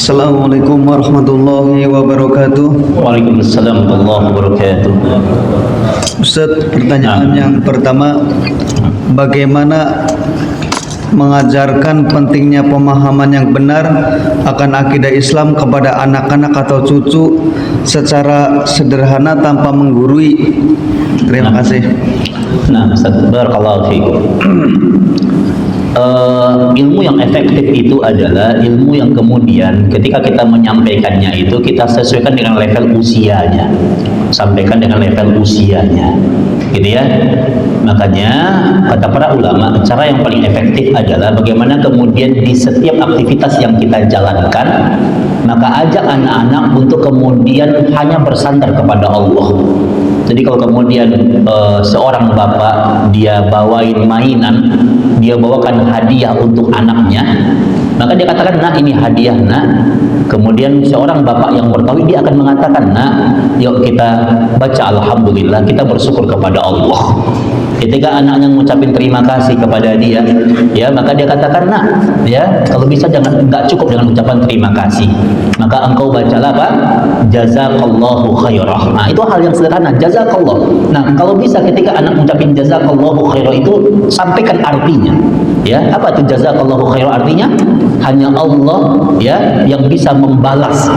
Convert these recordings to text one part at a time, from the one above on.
Assalamualaikum warahmatullahi wabarakatuh. Waalaikumsalam warahmatullahi wabarakatuh. Ustaz, pertanyaan yang pertama, bagaimana mengajarkan pentingnya pemahaman yang benar akan akidah Islam kepada anak-anak atau cucu secara sederhana tanpa menggurui? Terima kasih. Nah, Ustaz, barakallahu fiikum. Ilmu yang efektif itu adalah ilmu yang kemudian ketika kita menyampaikannya itu kita sesuaikan dengan level usianya, sampaikan dengan level usianya, gitu ya. Makanya kata para ulama, cara yang paling efektif adalah bagaimana kemudian di setiap aktivitas yang kita jalankan, maka ajak anak-anak untuk kemudian hanya bersandar kepada Allah. Jadi kalau kemudian seorang bapak dia bawain mainan, dia bawakan hadiah untuk anaknya, maka dia katakan, "Nak, ini hadiah, Nak." Kemudian seorang bapak yang bertauhid dia akan mengatakan, "Nak, yuk kita baca alhamdulillah, kita bersyukur kepada Allah." Ketika anaknya mengucapkan terima kasih kepada dia, ya, maka dia katakan, "Nak, ya, kalau bisa jangan, enggak cukup dengan ucapan terima kasih. Maka engkau bacalah apa? Jazakallahu khairah." Nah, itu hal yang sederhana, jazakallah. Nah, kalau bisa ketika anak mengucapkan jazakallahu khairah itu sampaikan artinya. Ya, apa itu jazakallahu khairah artinya? Hanya Allah, ya, yang bisa membalas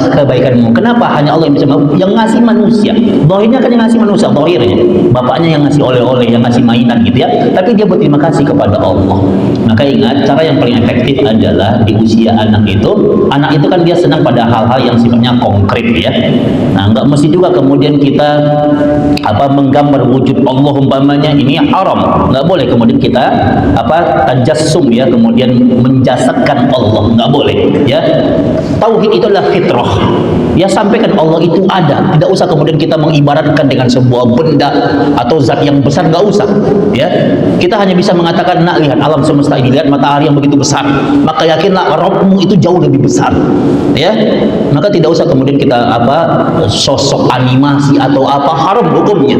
kebaikanmu. Kenapa hanya Allah yang bisa yang ngasih manusia? Zahirnya kan yang ngasih manusia, zahirnya. Bapaknya yang ngasih oleh-oleh, yang ngasih mainan gitu ya. Tapi dia berterima kasih kepada Allah. Maka ingat, cara yang paling efektif adalah di usia anak itu kan dia senang pada hal-hal yang sifatnya konkret ya. Nah, enggak mesti juga kemudian kita menggambar wujud Allah umpamanya ini haram. Enggak boleh kemudian kita tajassum ya, kemudian menjasadkan Allah, enggak boleh ya. Tauhid itu adalah fitrah. Ya, sampaikan Allah itu ada. Tidak usah kemudian kita mengibaratkan dengan sebuah benda atau zat yang besar, enggak usah ya. Kita hanya bisa mengatakan, "Nak, lihat alam semesta ini, lihat matahari yang begitu besar, maka yakinlah Rabbmu itu jauh lebih besar." Ya, maka tidak usah kemudian kita sosok animasi atau haram hukumnya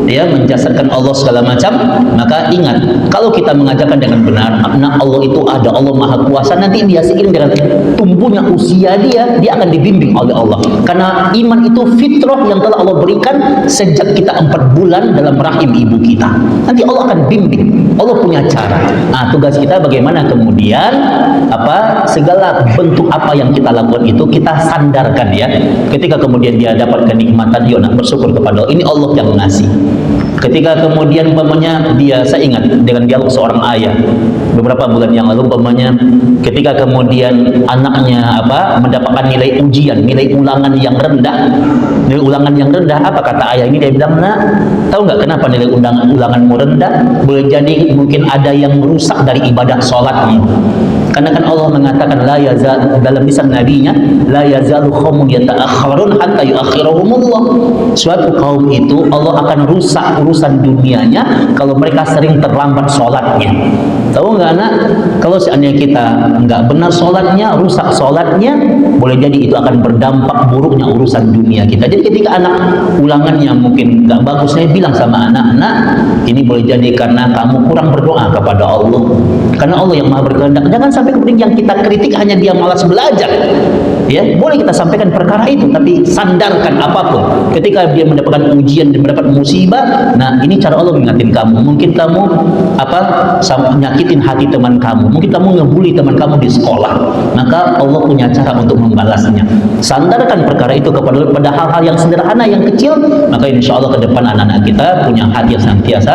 ya, menjasadkan Allah segala macam. Maka ingat, kalau kita mengajarkan dengan benar, nah Allah itu ada, Allah Maha Kuasa, nanti dia seiring dengan tumbuhnya usia dia akan dibimbing oleh Allah. Karena iman itu fitrah yang telah Allah berikan sejak kita 4 bulan dalam rahim ibu kita. Nanti Allah akan bimbing. Allah punya cara. Nah, tugas kita bagaimana kemudian segala bentuk apa yang kita lakukan itu kita sandarkan ya. Ketika kemudian dia dapat kenikmatan, yuk nak bersyukur kepada Allah. Ini Allah yang ngasih. Ketika kemudian umpamanya saya ingat dengan dialog seorang ayah beberapa bulan yang lalu, umpamanya ketika kemudian anaknya mendapatkan nilai ujian, nilai ulangan yang rendah. Nilai ulangan yang rendah, apa kata ayah ini? Dia bilang, "Nak, tahu nggak kenapa nilai ulanganmu rendah? Boleh jadi mungkin ada yang merusak dari ibadah sholatmu." Karena kan Allah mengatakan dalam lisan nabinya, la yazalu qaumun yata'akhkharun hatta yu'akhirahumullah. Suatu kaum itu Allah akan rusak urusan dunianya kalau mereka sering terlambat sholatnya. Tahu nggak, Nak? Kalau seandainya kita nggak benar sholatnya, rusak sholatnya, boleh jadi itu akan berdampak buruknya urusan dunia kita. Jadi ketika anak ulangannya mungkin nggak bagus, saya bilang sama anak-anak, ini boleh jadi karena kamu kurang berdoa kepada Allah. Karena Allah yang Maha berkehendak. Jangan sampai kemudian yang kita kritik hanya dia malas belajar. Ya, boleh kita sampaikan perkara itu, tapi sandarkan apapun. Ketika dia mendapatkan ujian dan mendapat musibah, nah ini cara Allah mengingatkan kamu. Mungkin kamu nyakitin hati teman kamu, mungkin kamu ngebully teman kamu di sekolah, maka Allah punya cara untuk membalasnya. Sandarkan perkara itu pada hal-hal yang sederhana, yang kecil, maka insya Allah ke depan anak-anak kita punya hati yang senantiasa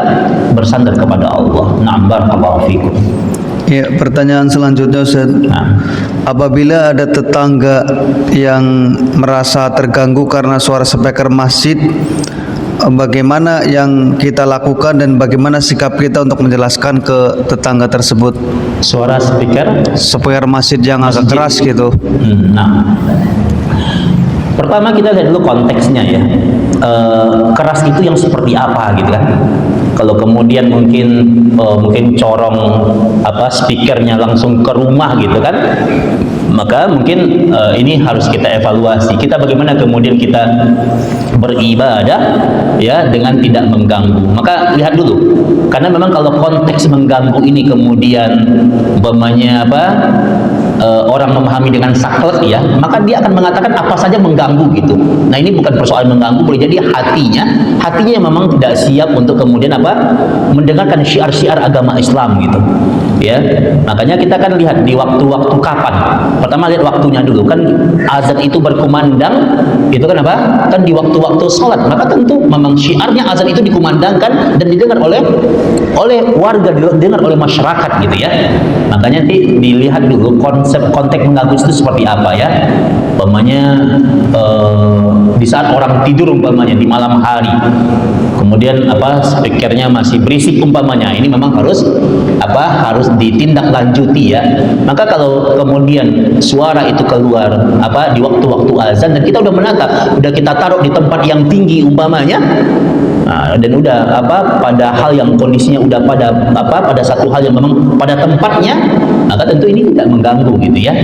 bersandar kepada Allah. Na'am, barakallahu fikum. Ya, pertanyaan selanjutnya, Ustaz. Apabila ada tetangga yang merasa terganggu karena suara speaker masjid, bagaimana yang kita lakukan dan bagaimana sikap kita untuk menjelaskan ke tetangga tersebut? Suara speaker masjid yang agak keras gitu. Nah, pertama kita lihat dulu konteksnya ya. Keras itu yang seperti apa gitu kan? Kalau kemudian mungkin corong speakernya langsung ke rumah gitu kan, maka mungkin ini harus kita evaluasi. Kita bagaimana kemudian kita beribadah ya dengan tidak mengganggu. Maka lihat dulu, karena memang kalau konteks mengganggu ini kemudian umpamanya orang memahami dengan saklek ya, maka dia akan mengatakan apa saja mengganggu gitu. Nah ini bukan persoalan mengganggu, boleh jadi hatinya yang memang tidak siap untuk kemudian mendengarkan syiar-syiar agama Islam gitu. Ya, makanya kita kan lihat di waktu-waktu kapan. Pertama lihat waktunya dulu kan, azan itu berkumandang itu kan kan di waktu-waktu sholat, maka tentu memang syiarnya azan itu dikumandangkan dan didengar oleh warga, didengar oleh masyarakat gitu ya. Makanya dilihat dulu konteks mengganggu itu seperti apa ya. Umpamanya di saat orang tidur umpamanya di malam hari, kemudian speakernya masih berisik umpamanya, ini memang harus ditindaklanjuti ya. Maka kalau kemudian suara itu keluar di waktu-waktu azan dan kita udah kita taruh di tempat yang tinggi umpamanya, dan udah pada hal yang kondisinya udah pada satu hal yang memang pada tempatnya, maka tentu ini tidak mengganggu gitu ya.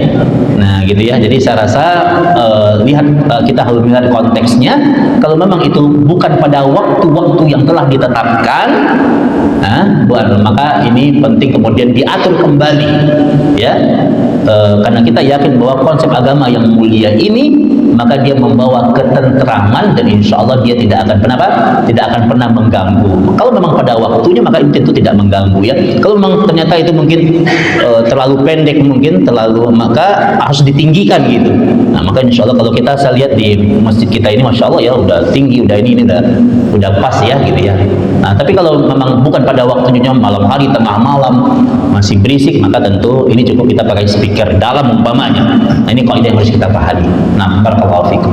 Nah gitu ya, jadi saya rasa kita harus melihat konteksnya. Kalau memang itu bukan pada waktu-waktu yang telah ditetapkan, maka ini penting kemudian diatur kembali ya. Karena kita yakin bahwa konsep agama yang mulia ini maka dia membawa ketentraman dan insya Allah dia tidak akan pernah mengganggu. Kalau memang pada waktunya maka itu tentu tidak mengganggu ya. Kalau memang ternyata itu mungkin terlalu pendek, maka harus ditinggikan gitu. Nah maka insya Allah kalau saya lihat di masjid kita ini masya Allah ya udah tinggi, udah udah pas ya gitu ya. Nah tapi kalau memang bukan pada waktunya, malam hari, tengah malam masih berisik, maka tentu ini cukup kita pakai speaker dalam umpamanya. Nah ini kaidah yang harus kita pahami. Nah barakallahu fikum.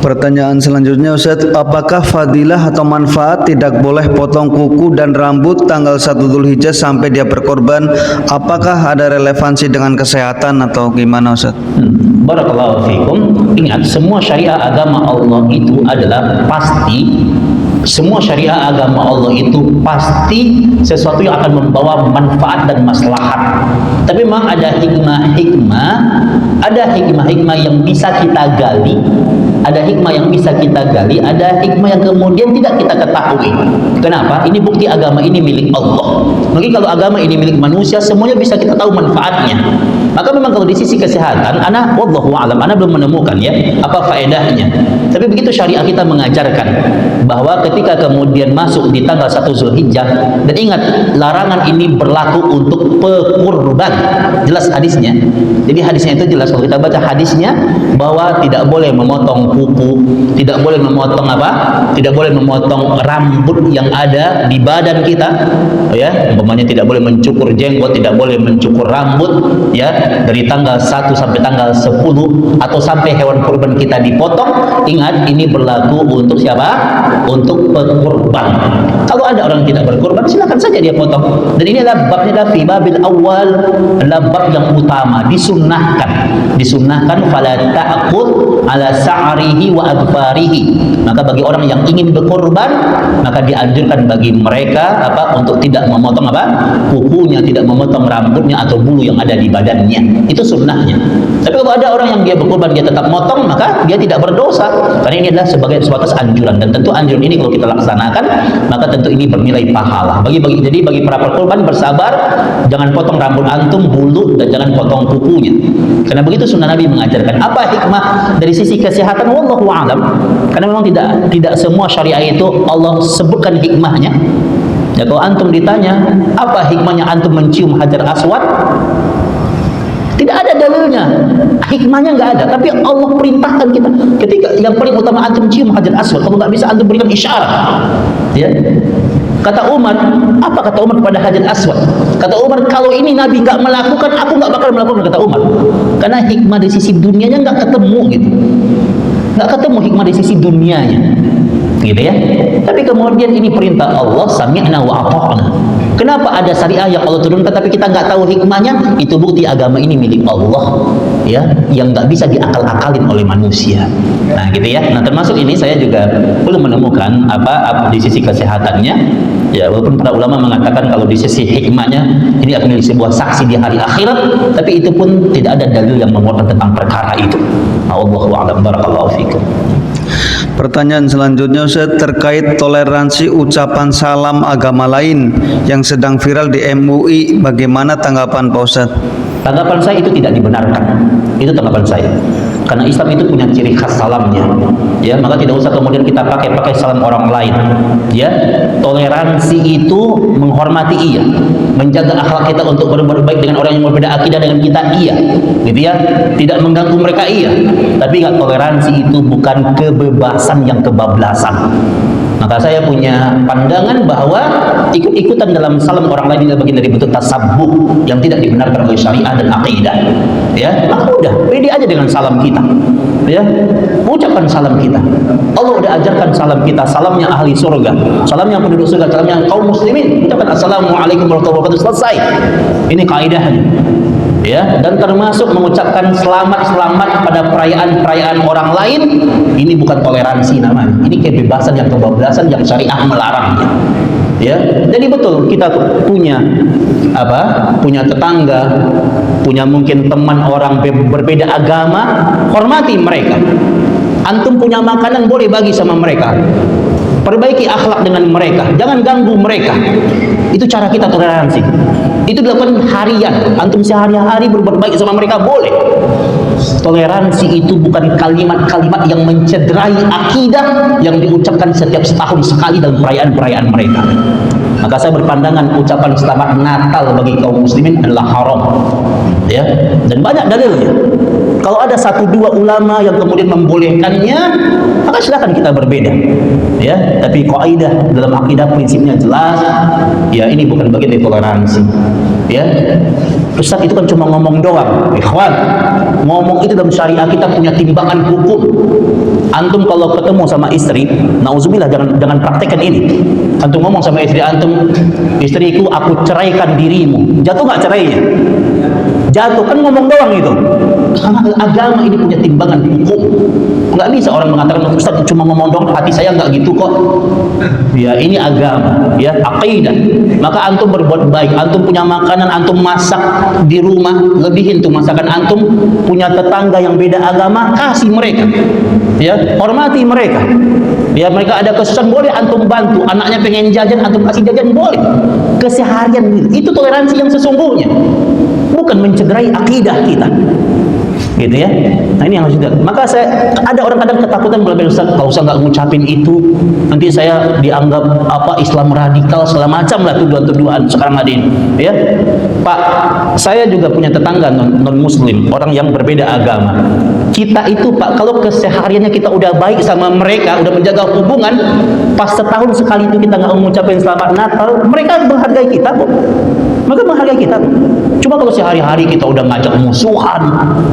Pertanyaan selanjutnya Ustaz, apakah fadilah atau manfaat tidak boleh potong kuku dan rambut tanggal 1 Dzulhijjah sampai dia berkorban? Apakah ada relevansi dengan kesehatan atau gimana Ustaz? Barakallahu fikum. Ingat, semua syariat agama Allah itu adalah pasti. Semua syariat agama Allah itu pasti sesuatu yang akan membawa manfaat dan maslahat. Tapi memang ada hikmah yang bisa kita gali, ada hikmah yang kemudian tidak kita ketahui. Kenapa? Ini bukti agama ini milik Allah. Mungkin kalau agama ini milik manusia, semuanya bisa kita tahu manfaatnya. Maka memang kalau di sisi kesehatan, wallahu a'lam, belum menemukan ya apa faedahnya. Tapi begitu syariat kita mengajarkan bahwa ketika kemudian masuk di tanggal 1 Zulhijjah, dan ingat larangan ini berlaku untuk pekurban, jelas hadisnya. Jadi hadisnya itu jelas, kalau kita baca hadisnya bahwa tidak boleh memotong kuku, tidak boleh memotong rambut yang ada di badan kita ya, umpamanya tidak boleh mencukur jenggot, tidak boleh mencukur rambut ya, dari tanggal 1 sampai tanggal 10 atau sampai hewan kurban kita dipotong. Ingat, ini berlaku untuk siapa? Untuk pekurban. Kalau ada orang yang tidak berkurban, silakan saja dia potong. Dan ini adalah babnya fi babil awal, adalah bab yang utama, disunnahkan fala ta'khud ala sa'rihi wa adfarihi. Maka bagi orang yang ingin berkurban, maka dianjurkan bagi mereka untuk tidak memotong kukunya, tidak memotong rambutnya atau bulu yang ada di badannya. Itu sunnahnya. Tapi kalau ada orang yang dia berkurban dia tetap motong, maka dia tidak berdosa, karena ini adalah sebagai suatu anjuran. Dan tentu anjuran ini kalau kita laksanakan, maka tentu ini bernilai pahala. Jadi bagi para berkurban, bersabar, jangan potong rambut antum, bulu, dan jangan potong kukunya. Karena begitu sunnah Nabi mengajarkan. Apa hikmah dari sisi kesehatan? Wallahu a'lam. Karena memang tidak semua syariat itu Allah sebutkan hikmahnya. Ya, kalau antum ditanya apa hikmahnya antum mencium Hajar Aswad, tidak ada dalilnya, hikmahnya nggak ada. Tapi Allah perintahkan kita. Ketika yang paling utama antum cium Hajar Aswad, kalau nggak bisa antum berikan isyarat. Ya. Kata Umar, apa kata Umar kepada Hajar Aswad? Kata Umar, kalau ini Nabi nggak melakukan, aku nggak bakal melakukan, kata Umar. Karena hikmah di sisi dunianya nggak ketemu gitu. Nggak ketemu hikmah di sisi dunianya. Gitu ya. Tapi kemudian ini perintah Allah, sami'na wa ata'na. Kenapa ada syariah yang Allah turunkan tapi kita nggak tahu hikmahnya? Itu bukti agama ini milik Allah ya, yang nggak bisa diakal-akalin oleh manusia. Nah gitu ya. Nah termasuk ini saya juga belum menemukan apa di sisi kesehatannya ya, walaupun para ulama mengatakan kalau di sisi hikmahnya ini akan menjadi sebuah saksi di hari akhirat, tapi itu pun tidak ada dalil yang menguatkan tentang perkara itu. Allahu a'lam. Barakallahu fikum. Pertanyaan selanjutnya Ustaz, terkait toleransi ucapan salam agama lain yang sedang viral di MUI, bagaimana tanggapan Pak Ustaz? Tanggapan saya itu tidak dibenarkan. Itu tanggapan saya. Karena Islam itu punya ciri khas salamnya. Ya, maka tidak usah kemudian kita pakai salam orang lain. Ya, toleransi itu menghormati iya, menjaga akhlak kita untuk berbuat baik dengan orang yang berbeda akidah dengan kita iya, gitu ya. Tidak mengganggu mereka iya. Tapi ingat, toleransi itu bukan kebebasan yang kebablasan. Maka saya punya pandangan bahwa ikut-ikutan dalam salam orang lain adalah bagian dari bentuk tasabbuh yang tidak dibenarkan oleh syariah dan akidah. Ya, maka udah pede aja dengan salam kita. Ya, ucapkan salam kita. Allah udah ajarkan salam kita, salamnya ahli surga, salamnya penduduk surga, salamnya kaum muslimin. Ucapkan assalamualaikum warahmatullahi wabarakatuh, selesai. Ini kaidahnya. Ya, dan termasuk mengucapkan selamat pada perayaan orang lain, ini bukan toleransi namanya. Ini kebebasan yang kebablasan yang syariah melarangnya. Ya, jadi betul kita punya punya tetangga, punya mungkin teman orang berbeda agama, hormati mereka. Antum punya makanan boleh bagi sama mereka. Perbaiki akhlak dengan mereka, jangan ganggu mereka. Itu cara kita toleransi. Itu dilakukan harian. Antum sehari-hari berbuat baik sama mereka boleh. Toleransi itu bukan kalimat-kalimat yang mencederai akidah yang diucapkan setiap setahun sekali dalam perayaan-perayaan mereka. Maka saya berpandangan ucapan selamat Natal bagi kaum muslimin adalah haram. Ya, dan banyak dalilnya. Kalau ada 1-2 ulama yang kemudian membolehkannya, maka silakan kita berbeda. Ya, tapi kaidah dalam akidah prinsipnya jelas. Ya, ini bukan bagian dari toleransi. Ya, Ustaz itu kan cuma ngomong doang. Ikhwan, ngomong itu dalam syariah kita punya timbangan hukum. Antum kalau ketemu sama istri, nauzubillah, jangan praktekkan ini. Antum ngomong sama istri antum, istriku aku ceraikan dirimu. Jatuh nggak cerainya? Jatuh, kan ngomong doang itu. Karena agama ini punya timbangan hukum. Nggak bisa orang mengatakan Ustaz cuma ngomong doang, hati saya nggak gitu kok. Ya, ini agama, ya, akidah. Maka antum berbuat baik, antum punya makanan, antum masak di rumah, lebihin tuh masakan antum. Punya tetangga yang beda agama, kasih mereka. Ya, hormati mereka. Ya, mereka ada kesusahan boleh antum bantu. Anaknya pengen jajan, antum kasih jajan boleh. Keseharian itu toleransi yang sesungguhnya. Bukan mencederai akidah kita. Gitu ya. Nah, ini yang harus kita. Maka ada orang kadang ketakutan bila Ustaz, kalau usah nggak ngucapin itu, nanti saya dianggap Islam radikal segala macam lah tuduhan-tuduhan sekarang ada ini. Ya. Pak, saya juga punya tetangga non muslim, orang yang berbeda agama. Kita itu Pak, kalau kesehariannya kita udah baik sama mereka, udah menjaga hubungan, pas setahun sekali itu kita nggak mengucapin selamat Natal, mereka menghargai kita kok. Mereka menghargai kita. Cuma kalau sehari-hari kita udah ngajak musuhan,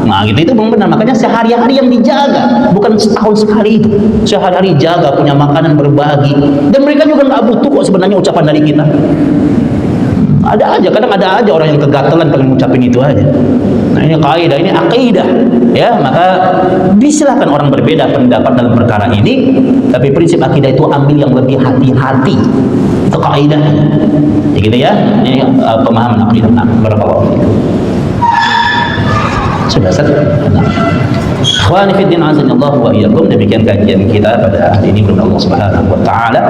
nah gitu itu belum benar. Makanya sehari-hari yang dijaga, bukan setahun sekali itu. Sehari-hari jaga, punya makanan berbagi, dan mereka juga nggak butuh kok sebenarnya ucapan dari kita. Ada aja, kadang ada aja orang yang kegatelan pengen ngucapin itu aja. Nah, ini kaidah, ini akidah. Ya, maka disilahkan orang berbeda pendapat dalam perkara ini, tapi prinsip akidah itu ambil yang lebih hati-hati. Itu kaidahnya. Ya gitu ya. Ini pemahaman akidah. Nah, barakallahu fiikum. Sudah selesai. Ikhwani fi din, azanillahu wa iyyakum. Demikian kajian kita pada hari ini. Mudah-mudahan Allah Subhanahu wa taala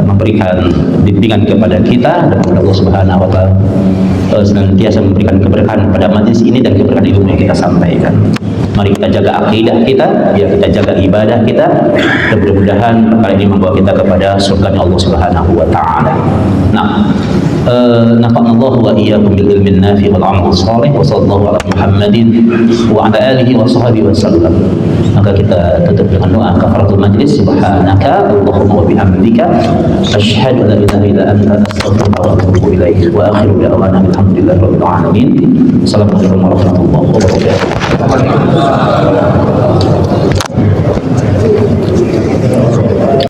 memberikan bimbingan kepada kita, dan Allah Subhanahu wa taala senantiasa memberikan keberkahan pada majlis ini dan keberkahan ilmu yang kita sampaikan. Mari kita jaga akidah kita, biar kita jaga ibadah kita, dan mudah-mudahan perkara ini membawa kita kepada surga Allah Subhanahu wa taala. Nah, nafa'allahu wa iyyakum bil ilmi nafi wal amal salih, wa sallallahu ala Muhammadin wa ala alihi wa sahbihi wa sallam. Maka kita tutup dengan doa kafaratul majlis. Subhanaka Allahumma wa bihamdika asyhadu an la ilaha illa anta astaghfiruka wa atubu ilaik. Wa akhiru da'wana alhamdulillahi rabbil alamin. Assalamualaikum warahmatullahi wabarakatuh.